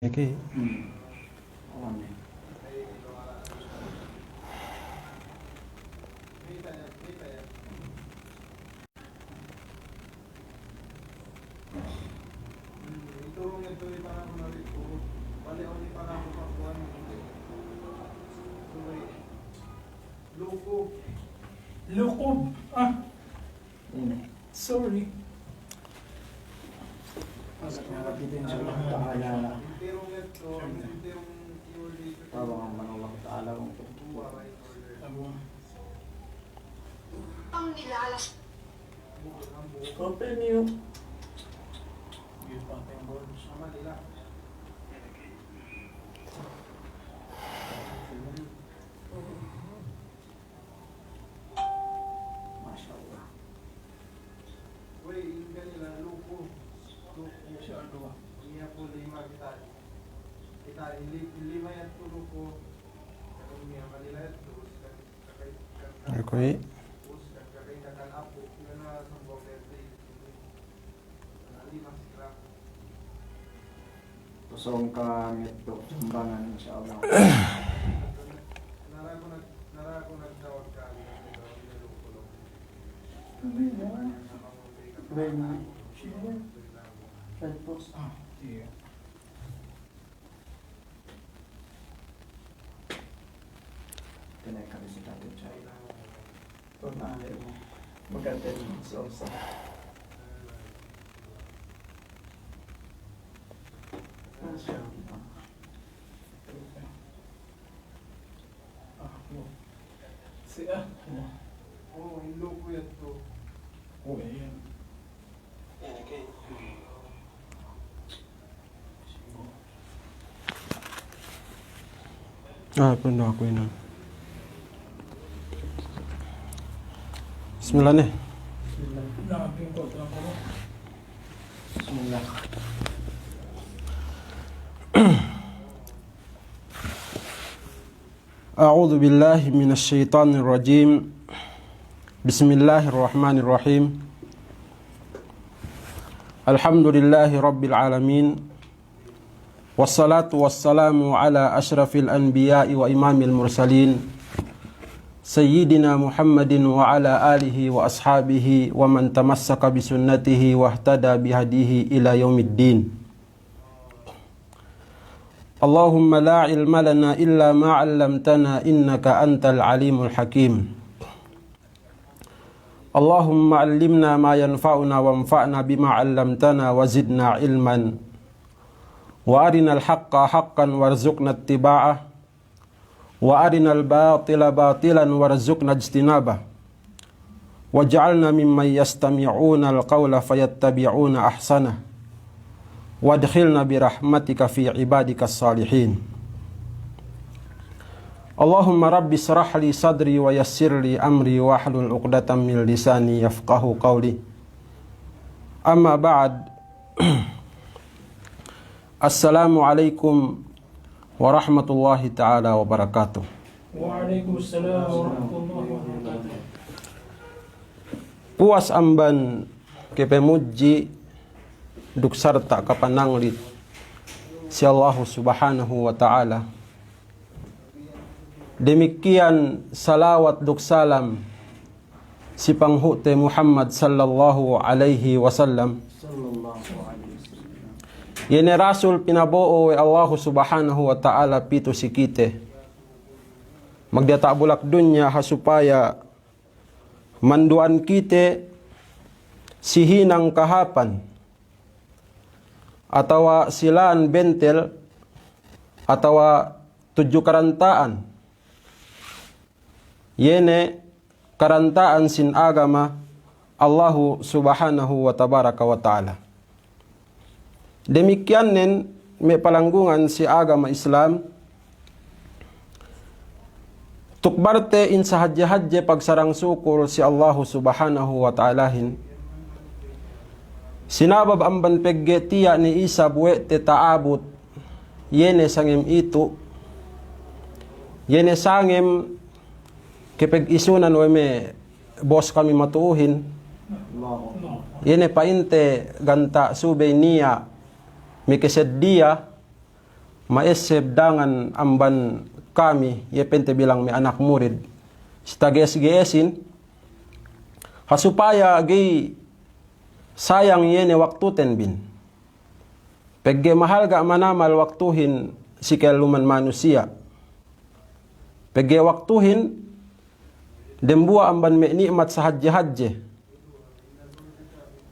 Okay. Lukob. Sorry. Ang nilalas. Open you. Masyaallah. Wei, yung kanila, lupo. Lupo. Iya po lima kita. Kita lima yan po lupo. Kung niya kanila yan, terus kakay Okay. kakay kakal apo. Kaya na sa bawete. Lima sila. Tusong kami ito, sumbangan insyaAllah. Nara ko nagtawag ka. Lupo. Very nice. Red post. Yeah. Tinay kami si Tatay Chay. Pagmahal mo. Maganda rin sa usa. Siya. Oh, yung lupo yan to. Oh, ayan. Pwede ako yun. Bismillah nih. Naging ko lang ko. Bismillah. أعوذ بالله من الشيطان الرجيم. بسم الله الرحمن الرحيم. الحمد لله رب العالمين. والصلاة والسلام على أشرف الأنبياء وإمام المرسلين سيدنا محمد وعلى آله وأصحابه ومن تمسك بسنته واهتدى بهديه إلى يوم الدين. اللهم لا علم لنا إلا ما علمتنا إنك أنت العليم الحكيم. اللهم علمنا ما ينفعنا وانفعنا بما علمتنا وزدنا علما وأرنا الحق حقا وارزقنا اتباعه وأرنا الباطل باطلا وارزقنا اجتنابه واجعلنا ممن يستمعون القول فيتبعون أحسنه وادخلنا برحمتك في عبادك الصالحين. اللهم رب اشرح لي صدري ويسر لي أمري واحلل عقدة من لساني يفقه قولي. أما بعد. Assalamualaikum warahmatullahi ta'ala wabarakatuh. Waalaikumsalam warahmatullahi wabarakatuh. Puas amban kepemuji duk sarta kapananglit si Allah subhanahu wa ta'ala. Demikian salawat duk salam si panghute Muhammad sallallahu alaihi wasallam. Yene rasul pinabuo Allah subhanahu wa ta'ala pito si kite. Magdata bulak dunya hasupaya manduan kite si hinang kahapan atawa silaan bentel atawa tujuh karantaan. Yene karantaan sin agama Allah subhanahu wa tabaraka wa ta'ala. Demikian nen may palanggungan si agama Islam tukbarte in sa hadje pagsarang sukul si Allah subhanahu wa ta'alahin sinabab amban pegge tiya ni isa buwe te taabot yene sangem itu yene sangem kepeg isunan weme bos kami matuuhin yene painte ganta subay niya may kasaddiya maeseb dangan amban kami ye pente bilang may anak murid sitages-geesin hasupaya gay sayang yene waktu tenbin pegge mahal ga manamal waktuhin si keluman manusia pegge waktuhin dembua amban me nikmat sahajje-hajje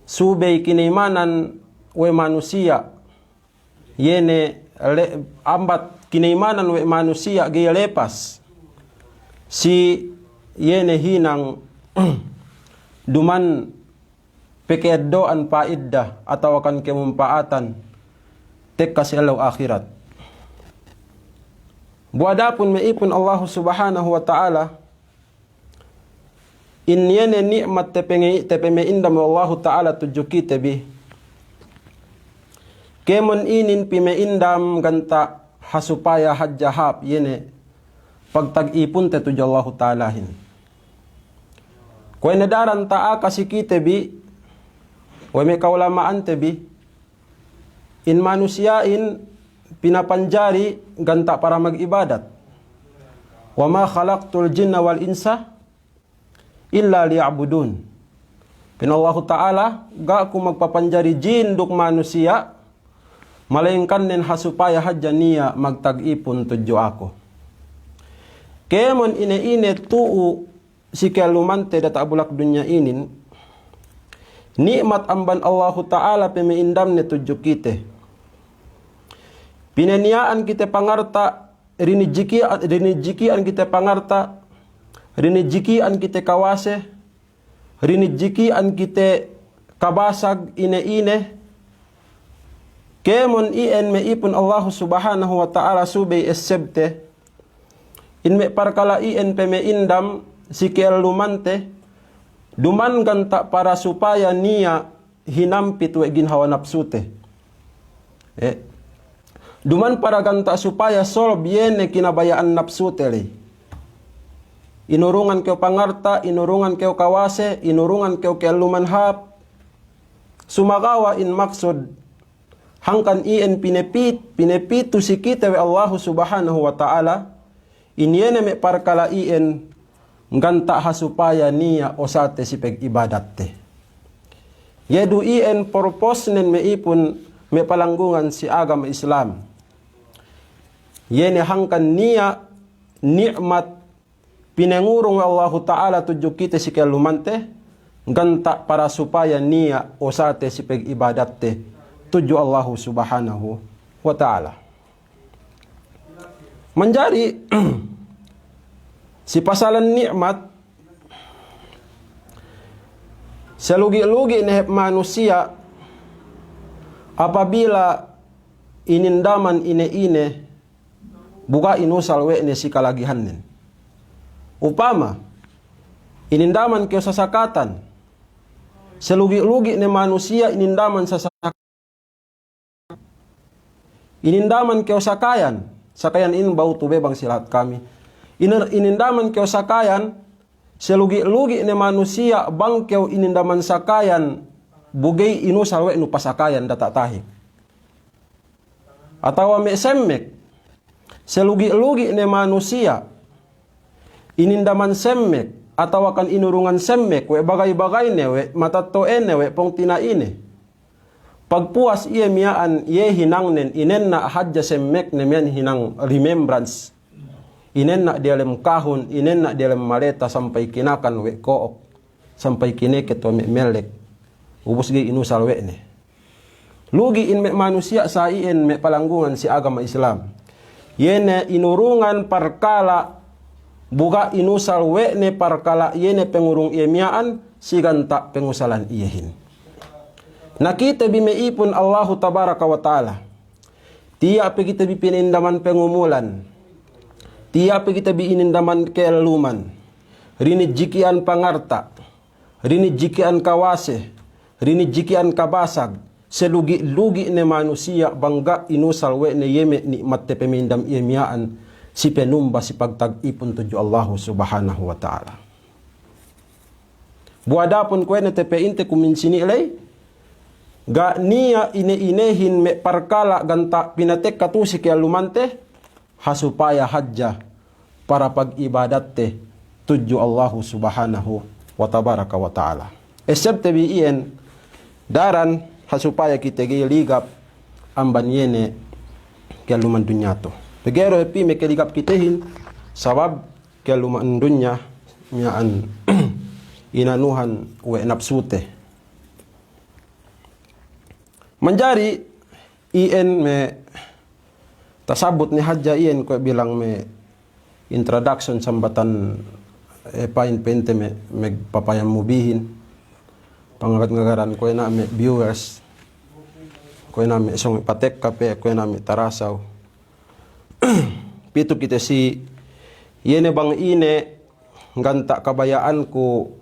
subay kinaimanan we manusia yene ambat kinaimanan we manusia gaya lepas si yene hinang duman pekedoan paiddah atau akan kemumpaatan tek kasilaw akhirat buadapun meipun Allah subhanahu wa ta'ala in yene nikmat tepe meindam Allah ta'ala tujuki tebi kemon inin pimeindam ganta hasupaya hajjahap yene pagtag-ipon te tuju Allah ta'alahin. Kung nadaran taa kasikite bi, o may kaulamaan te bi, in manusiain pinapanjari ganta para mag-ibadat. Wa ma khalaqtul jinna wal insa illa liya'budun. Pinallahu ta'ala, ga ku magpapanjari jin duk manusia, malayangkan nen hasupaya hadya niya magtag-ipon tudyo ako. Kemon ine tuu si kelumante data bulak dunya inin, nikmat amban Allahu Ta'ala pemiindam ne tudyo kite. Pineniaan kita pangarta, rinijikian kita pangarta, rinijikian kita kawase, rinijikian kita kabasag ine-ine, kemon ien me ipun Allah subhanahu wa ta'ala subay esebte in me parkala ien pe me indam si lumante duman ganta para supaya niya hinampit we ginhawa napsute duman para ganta supaya solb yene kinabayaan napsute le inurungan keo pangarta inurungan keo kawase inurungan keo lumanhap sumagawa in maksud hangkan ien pinepitu si kita we Allah subhanahu wa ta'ala inyene me parkala ien nganta hasupaya niya osate si peg-ibadat te. Yedu ien purpose nen me ipun me palanggungan si agama Islam. Yene hangkan niya nikmat pinengurung we Allah ta'ala tuju kita si kelumante nganta para supaya niya osate si peg-ibadat te. Tuju Allah subhanahu wa ta'ala. Menjadi si pasalan nikmat selugi-lugi nehep manusia apabila inindaman ine-ine buka inusal wekne si kalagihannen. Upama inindaman keo sasakatan selugi-lugi ne manusia inindaman sasakatan inindaman keo sakayan in bau tube bang silat kami inindaman keo sakayan selugi-lugi ne manusia bang keo inindaman sakayan bugay inu salwe nu pasakayan data tahik atau me semmek selugi-lugi ne manusia inindaman semmek atau akan inurungan semmek we bagay-bagay ne we matatoen ne we pong tinaine pagpuas iya miyaan ye hinang nen inen na hadja semmek ne mian hinang remembrance inen na dialem kahun inen na dialem maleta sampai kinakan we kook sampai kineket wa melek ubus gi inusal we ne lugi in me manusia sa ien me palanggungan si agama Islam yene inurungan parkala buka inusal we ne parkala yene pengurung iya miyaan siganta pengusalan iyehin. Nakita bimeipun Allahu tabaraka wa ta'ala. Tiap kita bipinindaman pengumulan. Tiap kita biinindaman keluman. Rini jikian pangarta. Rini jikian kawase. Rini jikian kabasag. Selugi-lugi ne manusia bangga inusal we ne yeme nikmat te pemindam iyemiyaan si penumba si pagtag-ipon tuju Allahu subhanahu wa ta'ala. Buadapun kwe ne tepe inte kuminsini ilay ga niya ine-inehin me parkala ganta pinatek katusi kaya lumante hasupaya hajja para pag-ibadat te tuju Allahu subhanahu wa tabaraka wa ta'ala. Except biin daran hasupaya kita ligap amban yene kaya luman dunya to. Pegero epi me keligap kitehin sabab kaya luman dunya miyaan inanuhan we nafsute. Menjari ien me tasabut ni hajja ien ko bilang me introduction sambatan pain pente me papayam mubihin pangagat-ngagaran ko na me viewers ko na me song patek kape ko na me tarasaw pito kita si yene bang ine ganta kabayaan ko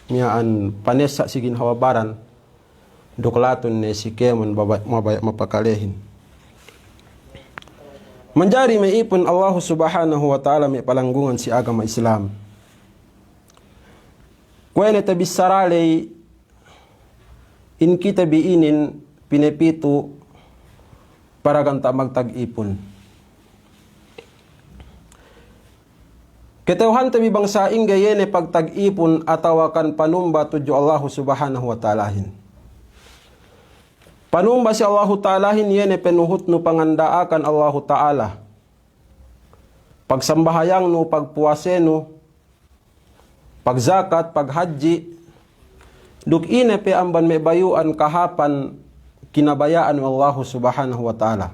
miyaan panesa sigin hawabaran duklaton ne si kemon mabaya mapakalehin. Menjari may ipon Allah subhanahu wa ta'ala may palanggungan si agama Islam. Kwene tabis saralay in kita biinin pinepito para ganta magtag-ipon. Keteuhan tabi bangsa inggayene pagtag-ipon atawakan panumba tuju Allah subhanahu wa ta'alahin. Panumba si Allah Ta'alahin yene penuhut no pangandaakan Allah Ta'ala. Pagsambahayang no, pagpuase no, pagzakat, paghaji, duk ine pe amban may bayuan kahapan kinabayaan ng Allah Subhanahu wa Ta'ala.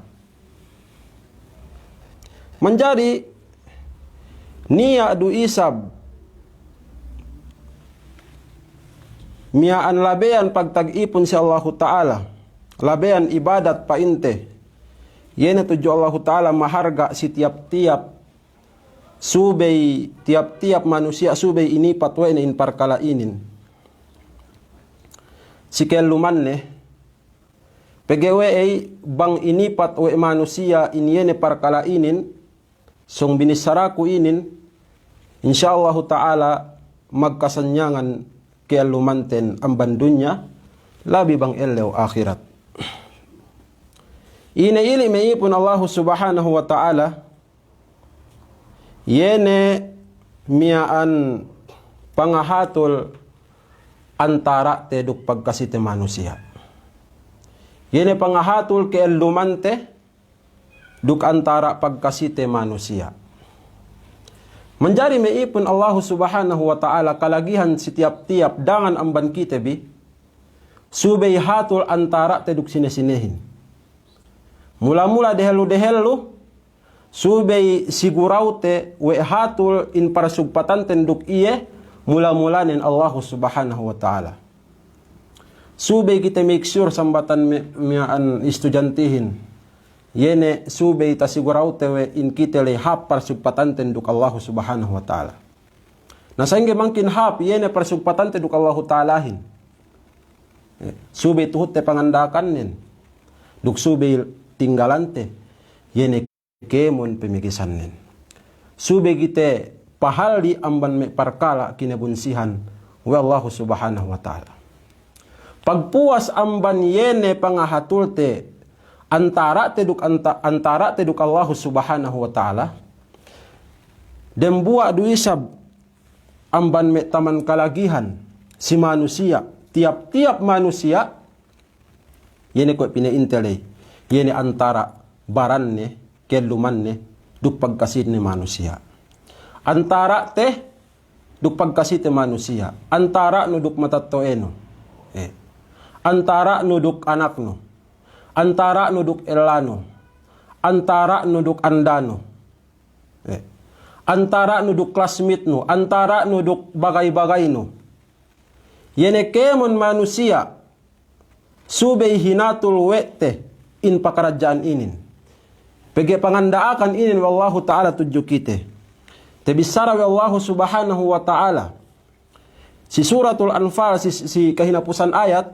Menjadi niya adu isab miyaan labean pagtag-ipon si Allah Ta'ala. Labean ibadat painte. Yene tuju Allah Ta'ala maharga si tiap-tiap subay, tiap-tiap manusia subay ini patwe na inparkalainin. Si keluman ne, pegewe ay bang inipat we manusia inyene parkalainin, song binisaraku inin, insyaallah Ta'ala magkasanyangan kelumanten ang bandunya, labi bang elew akhirat. Inaili maipon Allah subhanahu wa ta'ala yene miyaan pangahatol antara teduk pagkasite manusia. Yene pangahatol ke lumante duk antara pagkasite manusia. Menjadi maipon Allah subhanahu wa ta'ala kalagihan setiap-tiap dangan amban kita bi subay hatol antara teduk sinesinehin. Mula-mula dehelu subay siguraute we hatul in para sugpatan tenduk iye mula-mula nin Allah subhanahu wa ta'ala. Subay kita make sure sambatan miyaan estudiantihin. Yene subay ta siguraute we in kita le hap para sugpatan tenduk Allah subhanahu wa ta'ala. Nasangge mangkin hap yene para sugpatan tenduk Allah ta'alahin. Subay tuhut te pangandakan nin. Duk subay tinggalante yene kemon pemikisan nen. Sube gite pahali amban me parkala kinabunsihan wa Allah subhanahu wa ta'ala. Pagpuas amban yene pangahatulte antara teduk Allah subhanahu wa ta'ala. Dembua duisab amban me taman kalagihan si manusia, tiap-tiap manusia yene ko pinaintelay. Yene antara baranne, kelumanne, duk pagkasit ni manusia. Antara te, duk pagkasit ni manusia. Antara no duk matatoeno. Antara no duk anak no. Antara no duk elano. Antara no duk andano. Antara no duk classmate no. Antara no duk bagay-bagay no. Yene kemon manusia. Subay hinatul wete. In pakarajaan inin. Pege pangandaakan inin wallahu ta'ala tuju kite. Tebisara wallahu subhanahu wa ta'ala. Si suratul Anfal si kahinapusan ayat.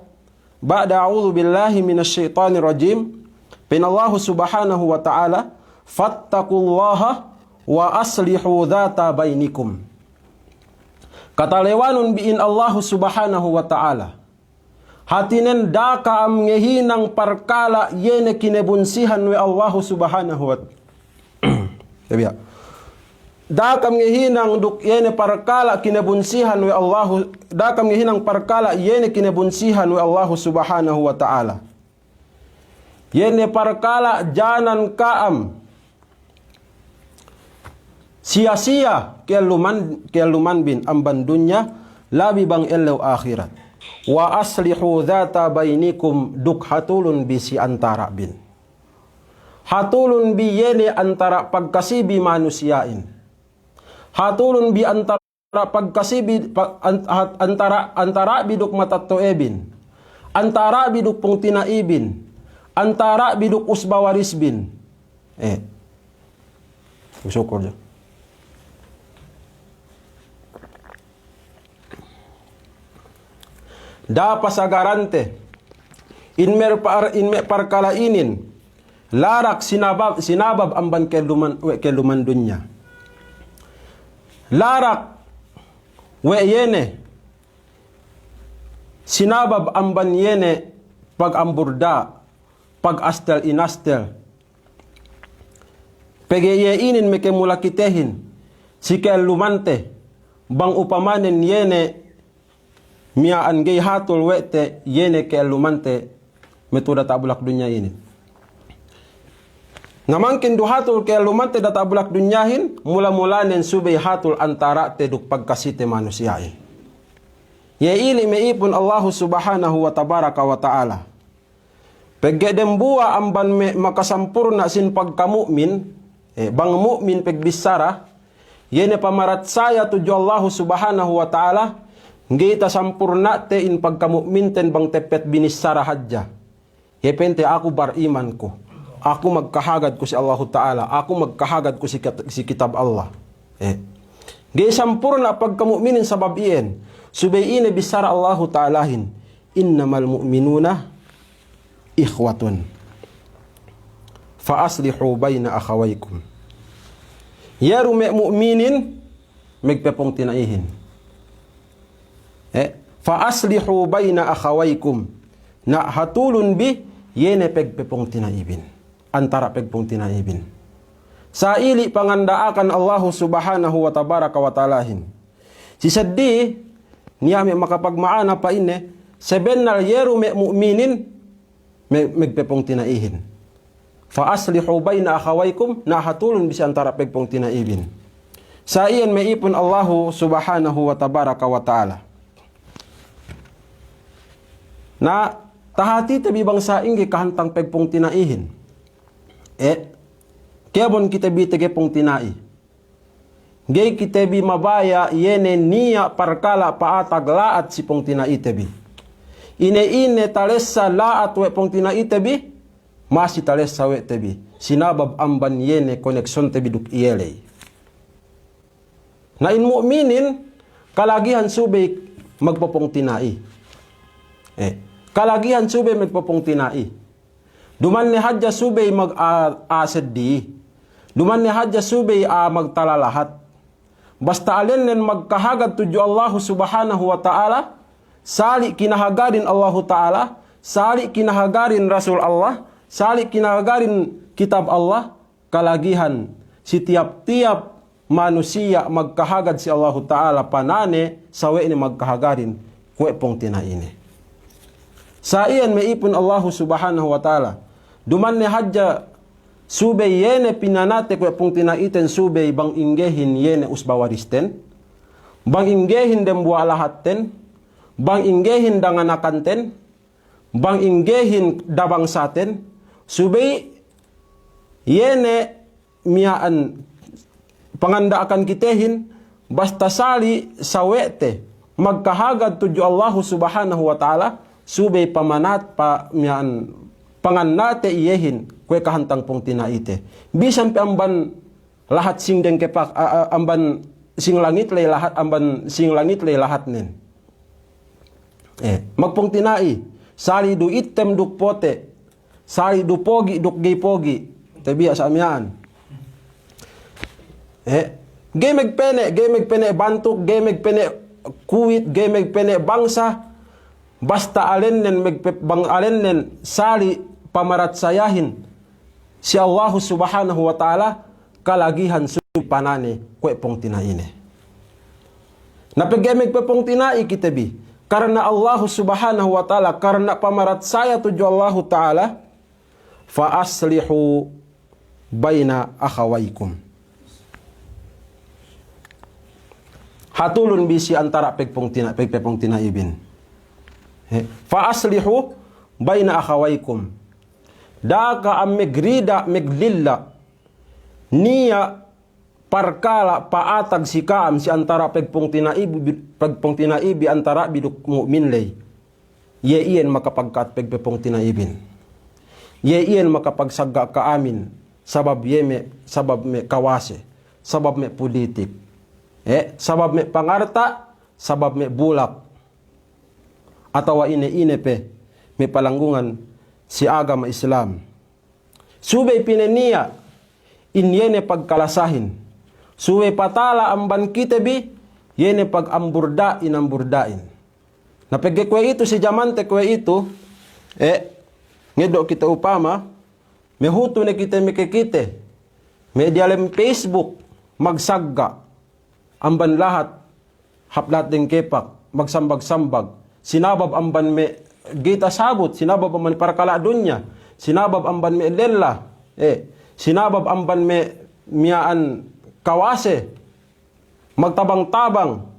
Ba'da a'udhu billahi minasyaitanir rajim. Pinallahu subhanahu wa ta'ala. Fattakullaha wa aslihu dhata bainikum. Kata lewanun biin Allah subhanahu wa ta'ala. hatinen da ka am ngehinang parkala yene kinebunsihan we Allah subhanahu wa ta'ala. Da kam ngehinang duk yene parkala kinebunsihan we Allah, da kam ngehinang parkala yene kinebunsihan we Allah subhanahu wa ta'ala. Yene parkala janan kaam sia-sia keluman bin amban dunya labi bang elaw akhirat. Wa aslihu dhata bainikum duk hatulun bi si antara bin. Hatulun bi yene antara pagkasibi manusiain. Hatulun bi antara pagkasibi antara biduk matattoebin. Antara biduk pung tinaibin. Antara biduk usbawaris bin. Syukur dyan. Da pasagarante inmer parkalainin larak sinabab amban keluman dunya. Larak we yene sinabab amban yene pag amburda pag astel inastel pegeyeinin meke mulakitehin si kelumante bang upamanen yene miaan gay hatul wete yene kelumante metuda tabulak dunya ini. Ngamangkin du hatul kelumante da tabulak dunyahin mula-mulanen subay hatul antara te duk pagkasite manusiain. Ye ili meipun Allah subhanahu wa tabaraka wa ta'ala. Peggedembua amban makasampurna sin pagkamu'min, bang mu'min pegbisara, yene pamarat saya tuju Allah subhanahu wa ta'ala, ngita sampurna te in pagkamu'min ten bang tepet binisara hadja. Yepente aku bariman ko. Aku magkahagad ko si Allah Ta'ala. Aku magkahagad ko si kitab Allah. Gaya sampurna pagkamu'minin sa babiin. Subayin bisara Allah Ta'alahin. Innamal mu'minuna ikhwatun. Faaslihu bayna akhawaykum. Yaru mu'minin magpepong tinaihin. Faaslihu bayna akhawaykum. Na hatulun bi yene pegpepong tinaibin. Antara pegpong tinaibin. Sa ili pangandaakan Allah subhanahu wa tabaraka wa ta'alahin. Si saddi niya may makapagmaana pa ine sebenal yeru me mu'minin megpepong tinaihin. Fa aslihu bayna akhawaykum na hatulun bisa antara pegpong tinaibin. Sa iyan may ipon Allah subhanahu wa tabaraka wa ta'ala. Na tahati tabi bang sa ingi kahantang pegpong tinaihin. Kebon kita bi tege pong tinai. Gay kita bi mabaya yene niya parkala paatag laat si pong tinai tebi. Ine talesa laat we pong tinai tebi. Masi talesa we tebi. Sinabab amban yene konekson tebi duk iyelay. Na in mu'minin kalagihan subay magpapong tinai. Kalagihan subay magpapong tinai. Duman ni hadja subay mag-ased di. Duman ni hadja subay magtalalahat. Basta alin nen magkahagad tuju Allah subhanahu wa ta'ala. Sali kinahagarin Allah ta'ala. Sali kinahagarin Rasul Allah. Sali kinahagarin kitab Allah. Kalagihan si tiap-tiap manusia magkahagad si Allah ta'ala panane sawe ni magkahagarin kwe pong tinaini. Sa iyan may ipon Allah subhanahu wa ta'ala. Duman ni hadja subay yene pinanate kwe pong tinaiten subay bang inggehin yene usbawaristen. Bang inggehin dem bualahatten. Bang inggehin danganakanten. Bang inggehin dabangsaten. Subay yene miyaan panganda akan kitehin basta sali sawete magkahagad tuju Allah subhanahu wa ta'ala subay pamanat pa miyaan pangannate iyehin kwe kahantang pong tinaite. Bisan pe amban lahat sing deng kepak amban sing langit lay lahat amban sing langit lay lahat nen. Magpong tinai sali du item duk pote sali du pogi duk gay pogi tabiya sa amyaan. Gay megpene bantuk gay megpene kuwit gay megpene bangsa basta alinen bang alinen sali pamaratsayahin si Allah subhanahu wa ta'ala kalagihan supanane kwe pong tinaine. Napagamig pa pong tinai kitabi karena Allah subhanahu wa ta'ala karena pamaratsaya tuju Allah ta'ala fa aslihu baina akhawaykum. Hatulun bisi antara pegpong tinaibin. Fa aslihu baina akhawaykum. Daka am megrida meglilla niya parkala paatag si kaam si antara pegpong tinaibi antara biduk mu'min lay. Ye iyan makapagkat pegpong tinaibin. Ye iyan makapagsagga ka amin sabab me kawase, sabab me politik. Sabab me pangarta, sabab me bulak. Atawa ine pe me palanggungan si agama Islam. Subay pineniya inyene pagkalasahin. Subay patala amban kitabi yene pag amburdain. Napege kwe ito si jamante kwe ito ngedo kita upama me huto ne kita mikikite me dialem Facebook magsagga amban lahat haplat ding kepak magsambag-sambag sinabab amban me gita sabot sinabab amban parkala dunya sinabab amban me lella sinabab amban me miyaan kawase magtabang-tabang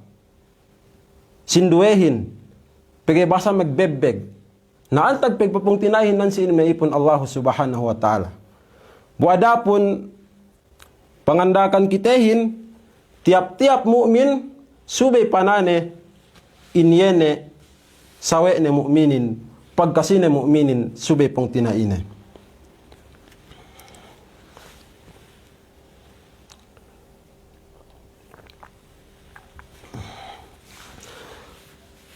sinduehin pagibasa magbebbeg naantag pagpapong tinahin nan sin may ipon Allah subhanahu wa ta'ala buadapon pangandakan kitehin tiap-tiap mukmin subay panane inyene sawe ne mu'minin pagkasine mu'minin subay pong tinaine.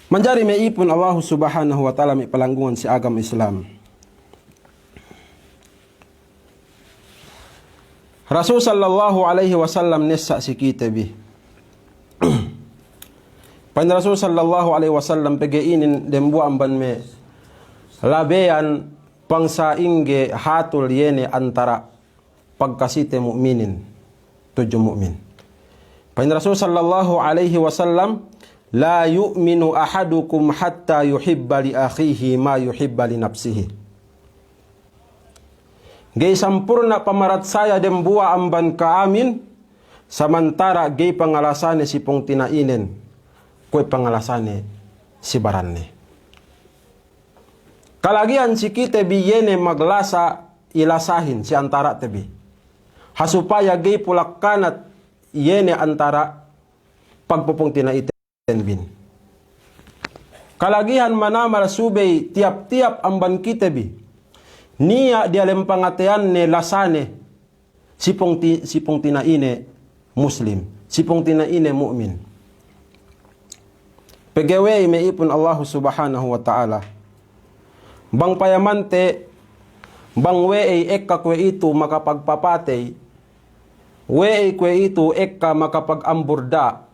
Manjari may ipon Allah subhanahu wa ta'ala may palanggungan si agam Islam. Rasul sallallahu alaihi wasallam nessa si kitabi. Pan Rasul sallallahu alaihi wasallam pegeinin dembu amban me labean pangsaingge hatul yene antara pagkasite mu'minin tujuh mu'min. Pan Rasul sallallahu alaihi wasallam la yu'minu ahadukum hatta yuhibba li akhihi ma yuhibba li nafsihi. Gay sampurna pamarat saya dembua amban kaamin samantara gay pangalasane si pong tinainen kue pangalasane si baranne. Kalagian si kita biyene maglasa ilasahin si antara tebi. Hasupaya gay pulak kanat yene antara pagpupong tinaiten bin. Kalagihan manamar subay tiap-tiap amban kita bi. Niya dialem pangatean ne lasane sipong tinaine muslim, sipong tinaine mu'min. Pegewe me ipon Allah subhanahu wa ta'ala. Bang payamante, bang wei ekka kwe itu makapagpapatay, wei kwe itu ekka makapag-amburda,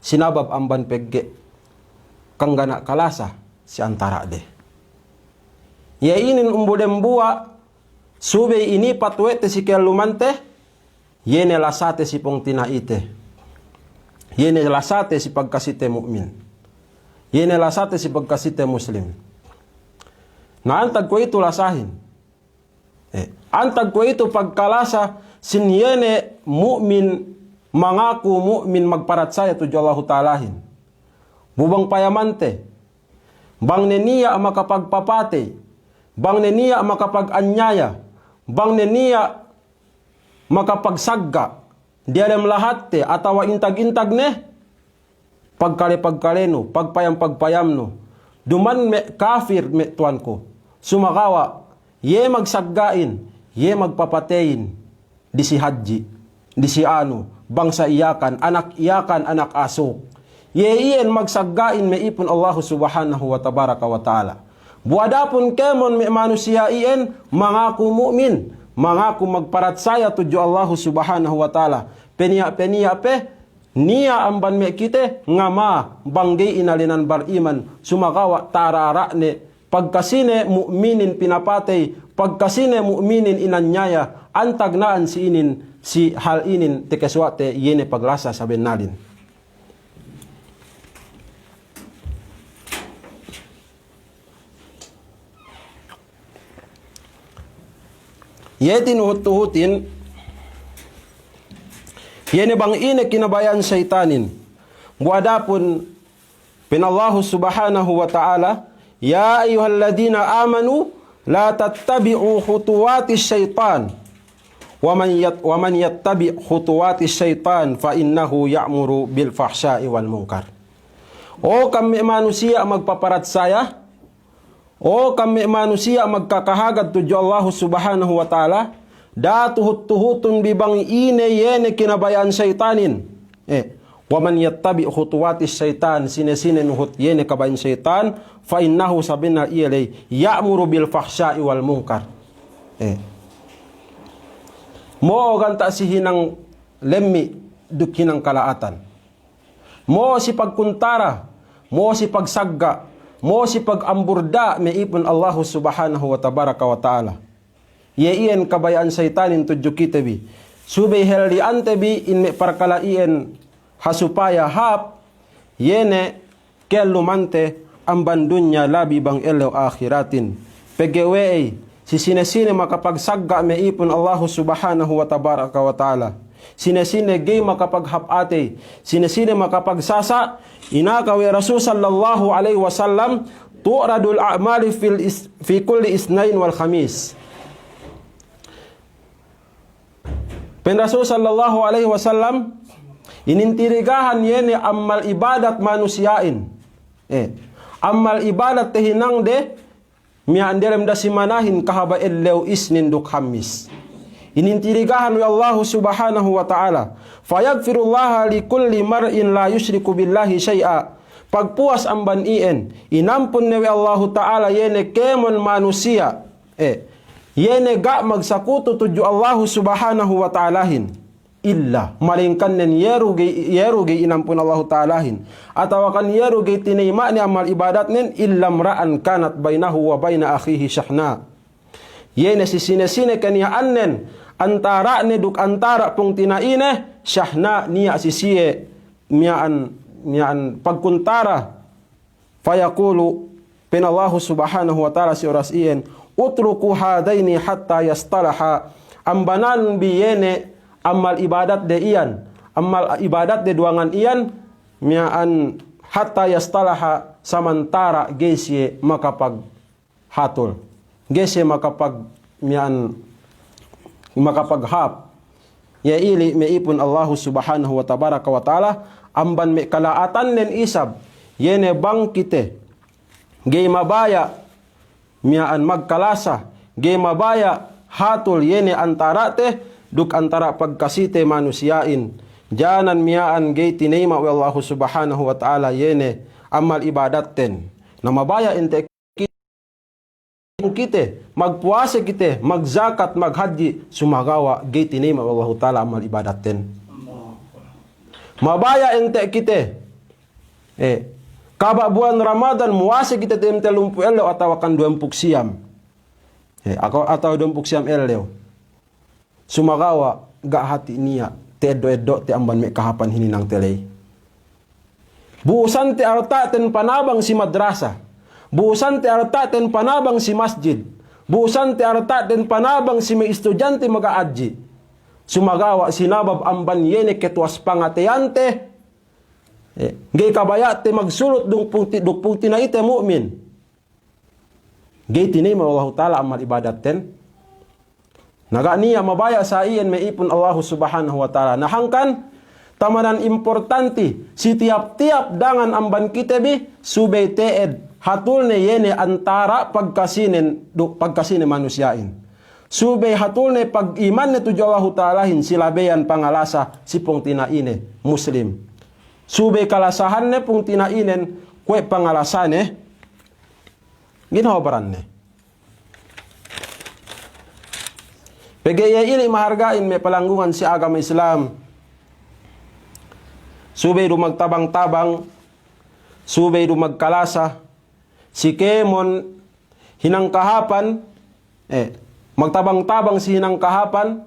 sinabab amban pegge, kanggana kalasa si antara de. Yainin umbudembua subay ini patwete si kelumante yene lasate si pong tinaite yene lasate si pagkasite mu'min yene lasate si pagkasite muslim na antag ko ito lasahin antag ko ito pagkalasa sin yene mu'min mangaku mu'min magparatsaya tuju Allah ta'alahin bubang payamante bang neniya makapagpapate bang neniya makapag-anyaya, bang neniya makapagsagga, dialem lahat te, atawa intag-intag ne, pagkale-pagkaleno, pagpayam-pagpayam no, duman me kafir me tuan ko, sumakawa, ye magsaggain, ye magpapatein, di si haji, di si ano, bangsa iyakan, anak aso, ye iyan magsaggain me ipon Allah subhanahu wa tabaraka wa ta'ala. Buadapun kemon me manusia iyan mangaku mu'min, mangaku magparatsaya tuju Allah subhanahu wa ta'ala. Peniya pe niya ang banme kite ngama banggay inalinan bariman sumakawa tarara ne pagkasine mu'minin pinapatay pagkasine mu'minin inanyaya antagnaan si inin si hal inin tekeswate yene paglasa sa benalin. Yeti nuhut-tuhutin yene bang ine kinabayan syaitanin. Buadapun pinallahu subhanahu wa ta'ala, ya ayyuhalladina amanu la tattabi'u khutuwati syaitan. Wa man yattabi' khutuwati syaitan fa innahu ya'muru bil fahsya'i wal munkar. O kami manusia magpaparat saya, o kami manusia magkakahagad tuju Allah subhanahu wa ta'ala, datuhut-tuhutun bibang ine yene kinabayan syaitanin. Waman yattabi khutuwati syaitan sine-sine nuhut yene kabayan syaitan fa innahu sabina iyalay ya'muru bil fahsya'i wal munkar. Mo ganta si hinang lemmi duk hinang kalaatan. Mo si pagkuntara, mo si pagsagga, mo si pagamburda meipon Allah subhanahu wa tabaraka wa ta'ala. Yeien kabayaan syaitan tuju kitabi. Subay heldi antebi in me parkalaien hasupaya hap yene kelumante amban dunya labi bang elo akhiratin. Pegewei si sine-sine makapagsagga meipon Allah subhanahu wa tabaraka wa ta'ala. Sine-sine gay makapaghapate, sine-sine makapagsasa, inakawi Rasul sallallahu alaihi wasallam tu'radul a'mali fi kulli isnain wal khamis. Pen Rasul sallallahu alaihi wasallam inintirigahan yene amal ibadat manusiain. Amal ibadat tehinang de miandelem da simanahin kahaba ellew isnin duk khamis. Inintirigahan wa Allah subhanahu wa ta'ala. Fayagfirullaha li kulli mar'in la yushriku billahi syai'a. Pagpuas ang banien, inampun newe Allah ta'ala yene kemon manusia. Yene ga magsakuto tuju Allah subhanahu wa ta'alahin. Illa malingkan nen yerugi inampun Allah ta'alahin. Atawa kan yerugi tinima ni amal ibadat nen illa mra'an kanat bainahu wa baina akhihi syahna. Yene si sine-sine kaniya annen antara ne duk antara pung tinaine syahna niya sisiye mian pagkuntara fayaqulu pinallahu subhanahu wa ta'ala si oras ien utruku hadaini hatta yastalaha ambanan biyene amal ibadat de iyan amal ibadat de duangan iyan mian hatta yastalaha samantara gesye makapag hatul gesye makapag mian makapaghap ya ili meipun Allah subhanahu wa tabaraka wa ta'ala amban me kalaatan nen isab yene bang kite gay mabaya miaan magkalasa gay mabaya hatul yene antara te duk antara pagkasite manusiain janan miaan gay tinema wa Allah subhanahu wa ta'ala yene amal ibadat ten na mabaya inte kite magpuasa kite magzakat maghaji sumagawa gay tinema Allah ta'ala amal ibadat ten mabaya ente kite kaba bulan Ramadan muasa kita tem telumpu eleo atau kan 20 siam atau 20 siam eleo sumagawa ga hati niya te edo te amban me kahapan hininang telay buusan te arta ten panabang si madrasa buusan te arta ten panabang si masjid. Buusan te arta ten panabang si may estudyante mag-aadji. Sumagawa sinabab amban yene ketuas pangateyante. Gay kabaya te magsulot dukpung tinaite mu'min. Gay tinima Allah ta'ala amal ibadat ten. Naga niya mabaya sa iyan may ipon Allah subhanahu wa ta'ala. Nahangkan tamanan importante si tiap-tiap dangan amban kitebi subay teed. Hatul ne yene antara pagkasine manusiain. Subay hatul ne pag iman ne tuju Allah ta'alahin silabeyan pangalasa si pong tinaine muslim. Subay kalasahan ne pong tinainen kwe pangalasane ginhawabaran ne. Pegaya ini mahargain me palanggungan si agama Islam. subay do magtabang-tabang, subay do magkalasa, si Kemon hinang kahapan, magtabang-tabang si hinang kahapan,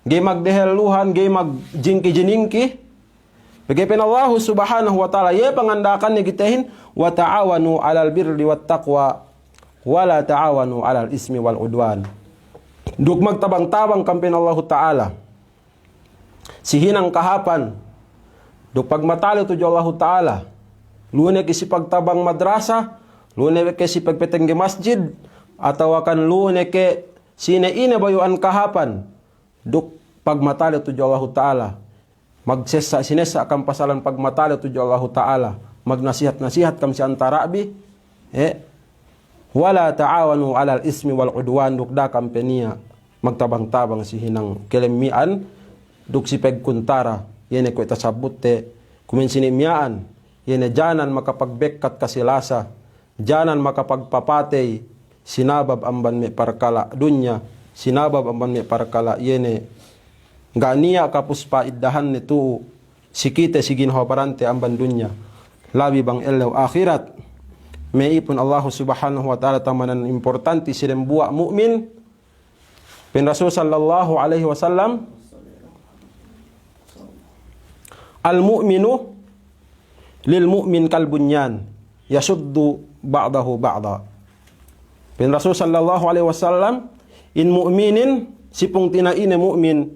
gay magdeheluhan, gay magjingki-jiningki, bagay Allah subhanahu wa ta'ala, ye pangandakan ni gitehin, wa ta'awanu alal birri wat taqwa, wala ta'awanu alal ismi wal udwan. Duk magtabang-tabang kampin Allah ta'ala, si hinang kahapan, duk pagmatalo to Allah ta'ala, lune kisi pagtabang madrasa, lune kisi pagpetengge masjid, atau akan lune ke sine ine bayuan kahapan, duk pagmatalo to Allah ta'ala, magsesa sinesa akan pasalan pagmatalo to Allah ta'ala, magnasihat-nasihat kam si antarabi, wala ta'awanu alal ismi wal udwan, duk da kampenya magtabang-tabang si hinang kelemian, duk si pegkuntara, yene ko itasabutte, kuminsinimyaan, yene janan makapagbekat kasilasa, janan makapagpapatay, sinabab amban me parkala dunya, sinabab amban me parkala yene, ganiya kapuspa iddahan nitu, sikite sigin hoparante amban dunya, labi bang elaw akhirat, may ipon Allah subhanahu wa ta'ala tamanan importante sirem buwa mu'min, pin Rasul sallallahu alaihi wasallam, al-mu'minu lil-mu'min kalbunyan yasuddu ba'dahu ba'da. Pin Rasul sallallahu alaihi wasallam, in mu'minin sipung tinaine mu'min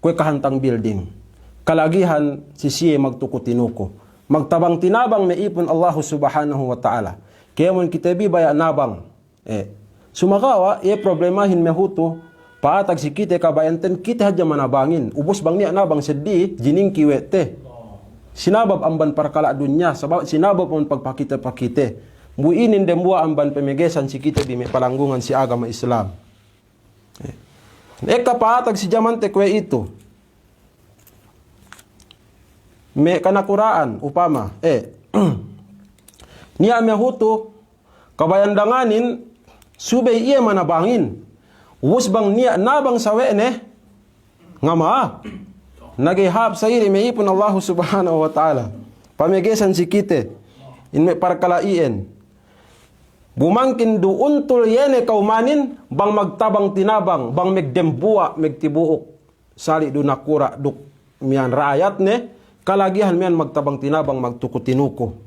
kwe kahantang building. Kalagihan sisiye magtukutinuko. Magtabang tinabang may ipon Allah subhanahu wa ta'ala. Kaya mon kita bibaya nabang. Sumakawa, problemahin mehuto, paatag si kita kabayanten, kita hadya manabangin. Ubos bang niya nabang seddi, jining kiwete. Sinabab amban parkala dunya, sinabab amban pagpakita-pakite. Buinin dembuwa amban pemegesan si kita di may palanggungan si agama Islam. Paatag si jamante kwe ito. May kanakuraan, upama, niya mehuto, kabayandanganin, subay iya manabangin. Ubos bang niya nabang sawe nga maa. Nagihap sa iri may ipon Allah subhanahu wa ta'ala. Pamigesan si kite, in may parkalaien. Bumangkin duuntul yene kaumanin, bang magtabang tinabang, bang megdembuwa, megtibuok. Sali do nakura, duk miyan raayat kalagihan miyan magtabang tinabang, magtukutinuko.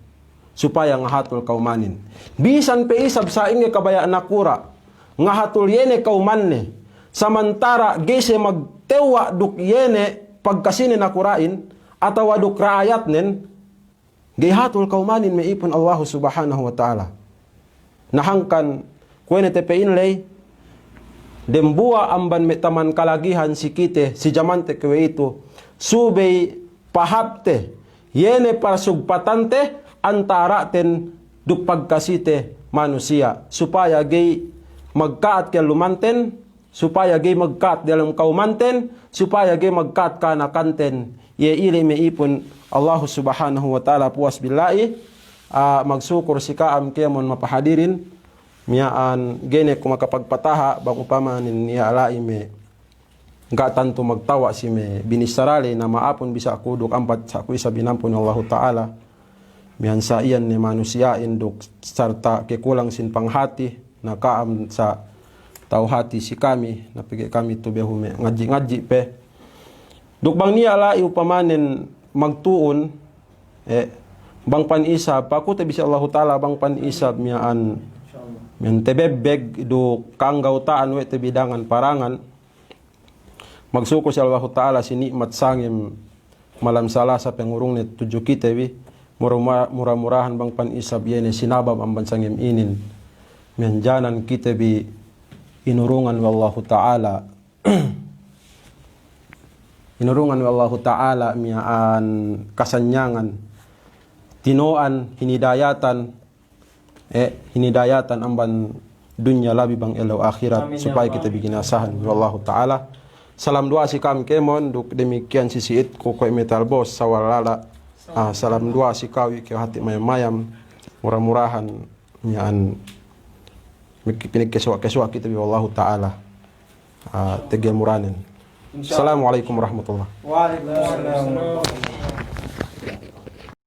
Supaya nga hatol kaumanin. Bisan pe isab sa inge kabaya nakura, nga hatol yene kauman samantara gese magtewa duk yene pagkasini nakurain, atawa duk raayat gihatol kaumanin may ipon Allah subhanahu wa ta'ala. Nahangkan kwene tepein lay, dembuwa amban metaman kalagihan si kite, si jamante kwe ito, subay pahapte, yene parsugpatante, antara ten duk pagkasite manusia, supaya gay magkaat kaya lumanten, supaya gay magkaat dalam kaumanten, supaya gay magkaat kanakanten, ye ili may ipon Allah subhanahu wa ta'ala puas billahi, magsukur si kaam kemon mapahadirin, miyaan gene kung makapagpataha, bang upamanin niya alai me, nga tanto magtawa si me binisarali na maapon bisa akudok ampat sa kuisa binampon ng Allah Ta'ala. Mihan sa iyan ni manusiain dok sarta kekulang sin panghati na kaam sa tauhati si kami na pigi kami tubehume ngaji pe. Dok bang niya alai upamanin magtuon bang panisa pakuta bisa Allah Ta'ala bang panisab miyan tebebeg do kanggautaan we tebidangan parangan. Magsuko si Allah Ta'ala si nikmat sangim malam salah sa pengurung ni tujuh kita murah-murahan bang panisab yene sinabab ang bansangim inin mianjanan kita bi inurungan wa Allah Ta'ala inurungan wa Allah Ta'ala miaan kasanyangan tinoan hinidayatan hinidayatan amban dunya labi bang elaw akhirat. Amin, supaya kita bikin asahan wa Allah Ta'ala. Salam dua si kami kemon, duk demikian si siit ko koy metal boss sawalala. Salam dua si kawi ke hati mayam-mayam, murah-murahan, nyaan pinagkeswa-keswa kita bi Allah Ta'ala. Tegel muranin. Assalamualaikum warahmatullahi wabarakatuh. Waalaikumsalam.